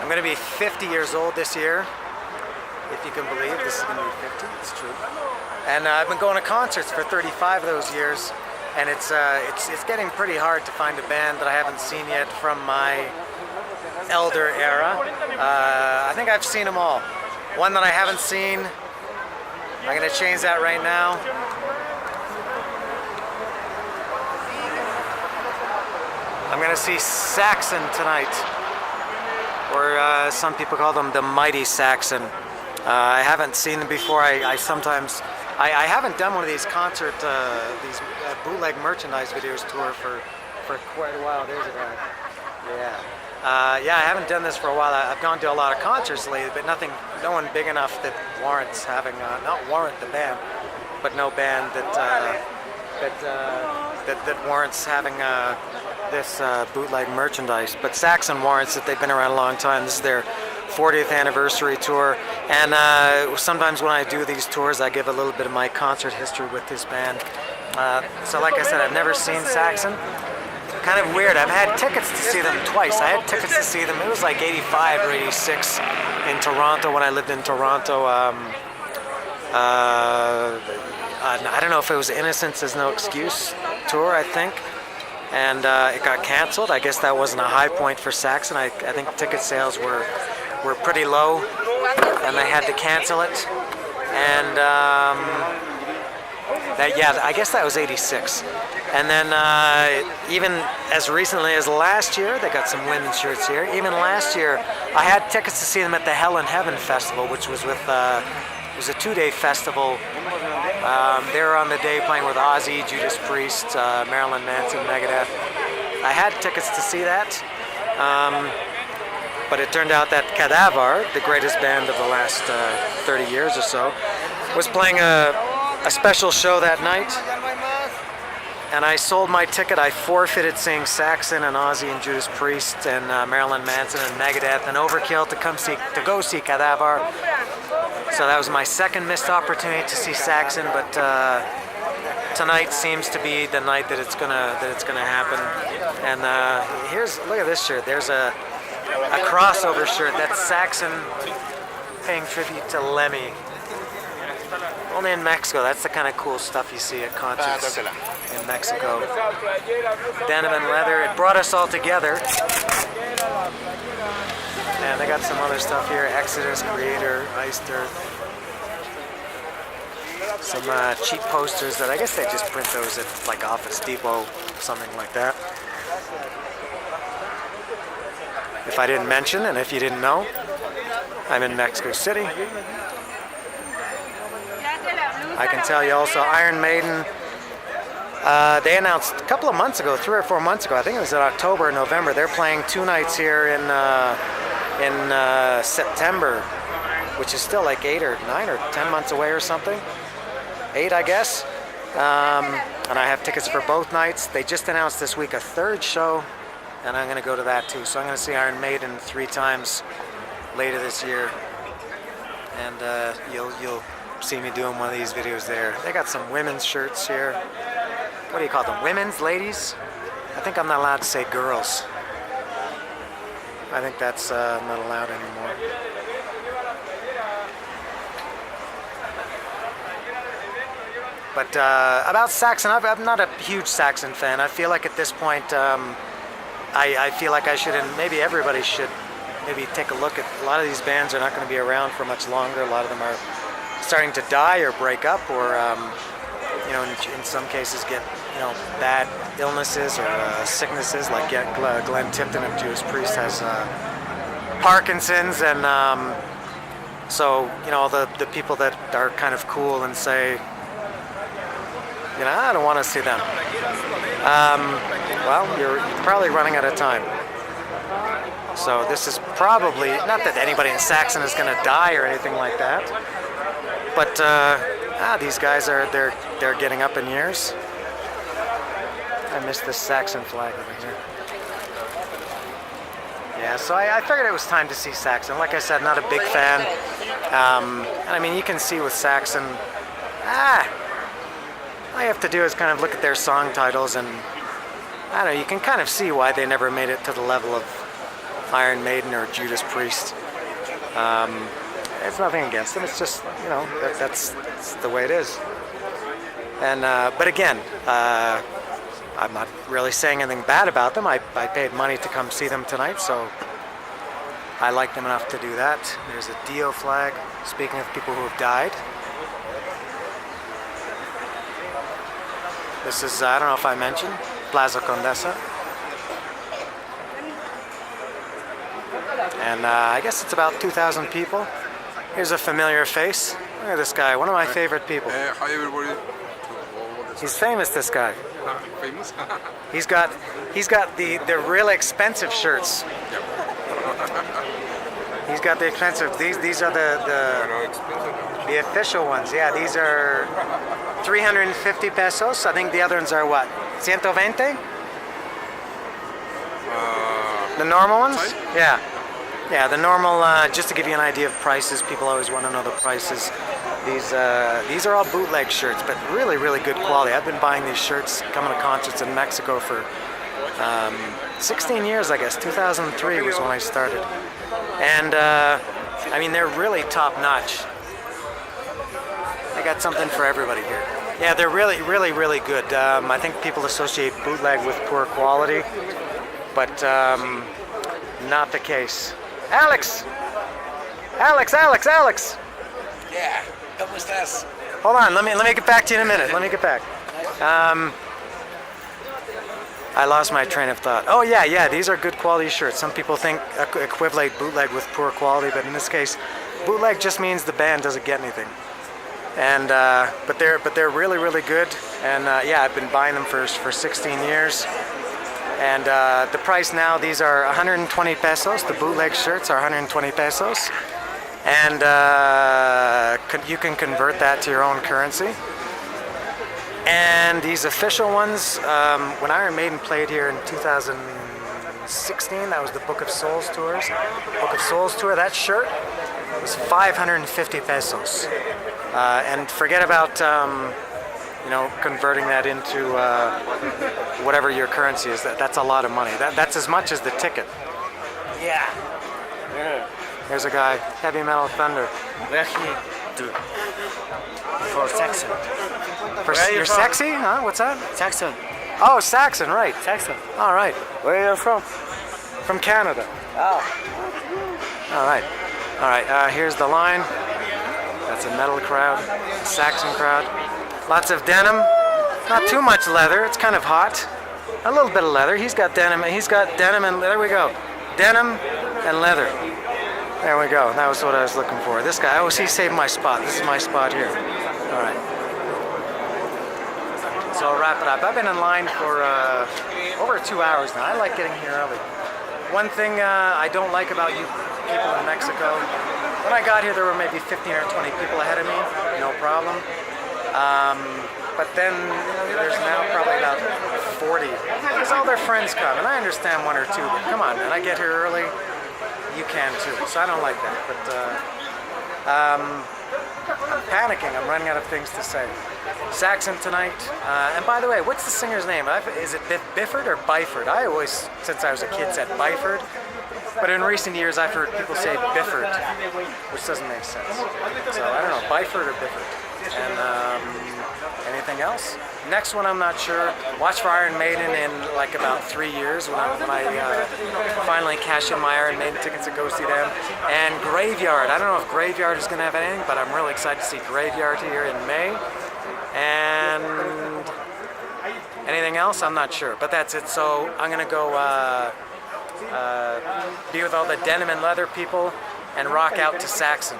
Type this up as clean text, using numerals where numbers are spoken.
I'm going to be 50 years old this year. If you can believe, this is going to be 50. It's true. And I've been going to concerts for 35 of those years, and it's getting pretty hard to find a band that I haven't seen yet from my elder era. I think I've seen them all. One that I haven't seen, I'm going to change that right now. I'm going to see Saxon tonight, or some people call them the Mighty Saxon. I haven't seen them before. I haven't done one of these concert, these bootleg merchandise videos tour for quite a while. There's a guy. Yeah. Yeah, I haven't done this for a while. I've gone to a lot of concerts lately, but no one big enough that warrants having, not warrant the band, but no band that warrants having this bootleg merchandise. But Saxon warrants it. They've been around a long time. This is their 40th anniversary tour, and sometimes when I do these tours I give a little bit of my concert history with this band. So like I said, I've never seen Saxon. Kind of weird. I've had tickets to see them twice. I had tickets to see them, it was like 85 or 86 in Toronto when I lived in Toronto. I don't know if it was Innocence Is No Excuse tour, I think. And it got canceled. I guess that wasn't a high point for Saxon. I think ticket sales were pretty low, and they had to cancel it. And I guess that was 86. And then even as recently as last year, they got some women's shirts here. Even last year, I had tickets to see them at the Hell in Heaven Festival, which was with it was a 2-day festival. They were on the day playing with Ozzy, Judas Priest, Marilyn Manson, Megadeth. I had tickets to see that. But it turned out that Cadaver, the greatest band of the last 30 years or so, was playing a special show that night. And I sold my ticket. I forfeited seeing Saxon and Ozzy and Judas Priest and Marilyn Manson and Megadeth and Overkill to go see Cadaver. So that was my second missed opportunity to see Saxon. But tonight seems to be the night that it's gonna happen. And look at this shirt. There's a crossover shirt. That's Saxon paying tribute to Lemmy. Only in Mexico. That's the kind of cool stuff you see at concerts in Mexico. Denim and leather. It brought us all together. And they got some other stuff here. Exodus, Creator, Iced Earth. Some cheap posters that I guess they just print those at like Office Depot, something like that. If I didn't mention, and if you didn't know, I'm in Mexico City. I can tell you also, Iron Maiden, they announced a couple of months ago, 3 or 4 months ago, I think it was in October or November, they're playing 2 nights here in September, which is still like 8 or 9 or 10 months away or something. 8, I guess. And I have tickets for both nights. They just announced this week a 3rd show, and I'm going to go to that too. So I'm going to see Iron Maiden 3 times later this year, and you'll see me doing one of these videos there. They got some women's shirts here. What do you call them? Women's? Ladies? I think I'm not allowed to say girls. I think that's not allowed anymore. But about Saxon, I'm not a huge Saxon fan. I feel like at this point, I feel like I should, and maybe everybody should, maybe take a look at, a lot of these bands are not going to be around for much longer. A lot of them are starting to die or break up, or in some cases get bad illnesses or sicknesses. Like Glenn Tipton of Judas Priest has Parkinson's, and so the people that are kind of cool and say, I don't want to see them. Well, you're probably running out of time. So this is probably, not that anybody in Saxon is going to die or anything like that, but these guys they're getting up in years. I missed this Saxon flag over here. Yeah, so I figured it was time to see Saxon. Like I said, not a big fan. And I mean, you can see with Saxon, all you have to do is kind of look at their song titles, and I don't know, you can kind of see why they never made it to the level of Iron Maiden or Judas Priest. It's nothing against them. It's just, you know, that's the way it is. And but again, I'm not really saying anything bad about them. I paid money to come see them tonight, so I like them enough to do that. There's a Dio flag. Speaking of people who have died. This is, I don't know if I mentioned, Plaza Condesa. And I guess it's about 2,000 people. Here's a familiar face. Look at this guy, one of my favorite people. Hi everybody. He's famous, this guy. Famous? He's got the really expensive shirts. He's got the expensive. These are the official ones. Yeah, these are 350 pesos. I think the other ones are what? 120? The normal ones? Yeah. Yeah, the normal, just to give you an idea of prices, people always want to know the prices. These are all bootleg shirts, but really, really good quality. I've been buying these shirts, coming to concerts in Mexico for 16 years, I guess. 2003 was when I started. And, I mean, they're really top-notch. I got something for everybody here. Yeah, they're really, really, really good. I think people associate bootleg with poor quality, but not the case. Alex! Alex! Yeah, ¿cómo estás? Hold on, let me get back to you in a minute. Let me get back. I lost my train of thought. Oh yeah, these are good quality shirts. Some people think equivalent bootleg with poor quality, but in this case, bootleg just means the band doesn't get anything. And but they're really, really good. And yeah, I've been buying them for 16 years. And the price now, these are 120 pesos. The bootleg shirts are 120 pesos. And you can convert that to your own currency. And these official ones, when Iron Maiden played here in 2016, that was the Book of Souls tours. Book of Souls tour, that shirt was 550 pesos. And forget about you know, converting that into whatever your currency is. That's a lot of money. That's as much as the ticket. Yeah. Here's a guy, Heavy Metal Thunder. Where he do? For Saxon. You're sexy? Huh? What's that? Saxon. Oh, Saxon, right. Saxon. All right. Where are you from? From Canada. Oh. All right. All right. Here's the line. That's a metal crowd, a Saxon crowd. Lots of denim. Not too much leather. It's kind of hot. A little bit of leather. He's got denim. He's got denim and there we go. Denim and leather. There we go. That was what I was looking for. This guy. Oh, he saved my spot. This is my spot here. All right. So I'll wrap it up. I've been in line for over 2 hours now. I like getting here early. One thing I don't like about you people in Mexico, when I got here there were maybe 15 or 20 people ahead of me, no problem. But then there's now probably about 40. Because all their friends come, and I understand one or two, but come on, man, I get here early, you can too. So I don't like that. But I'm panicking. I'm running out of things to say. Saxon tonight. And by the way, what's the singer's name? Is it Bifford or Byford? I always, since I was a kid, said Byford. But in recent years, I've heard people say Bifford, which doesn't make sense. So I don't know, Byford or Bifford. And anything else? Next one, I'm not sure. Watch for Iron Maiden in like about 3 years when I finally cash in my Iron Maiden tickets to go see them. And Graveyard. I don't know if Graveyard is going to have anything, but I'm really excited to see Graveyard here in May. And anything else? I'm not sure, but that's it. So I'm going to go be with all the denim and leather people and rock out to Saxon.